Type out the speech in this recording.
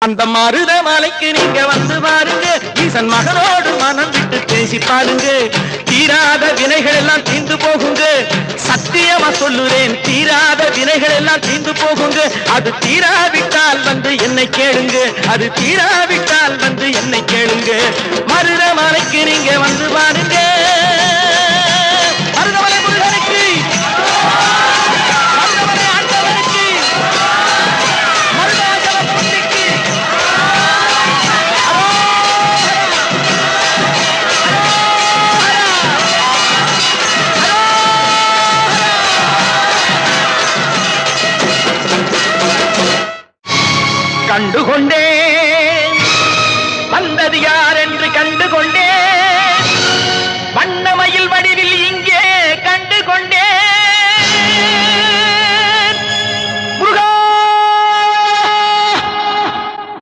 அந்த மருத மலைக்கு நீங்க வந்து பாருங்க, ஈசன் மகனோடு மனம் விட்டு பேசி பாருங்க. தீராத வினைகள் எல்லாம் தீர்ந்து போகுங்க, சத்தியமா சொல்லுறேன், தீராத வினைகள் எல்லாம் தீர்ந்து போகுங்க. அது தீராவிட்டால் வந்து என்னை கேளுங்க, அது தீராவிட்டால் வந்து என்னை கேளுங்க. மருத மலைக்கு நீங்க வந்து பாருங்க. மருதமலை முருகனுக்கு, மருதமலை ஆண்டவனுக்கு, மருதாச்சலமூர்த்திக்கு கண்டுகொண்டேன், வந்தது யார் என்று கண்டுகொண்டேன். வண்ணமயில் வடிவில் இங்கே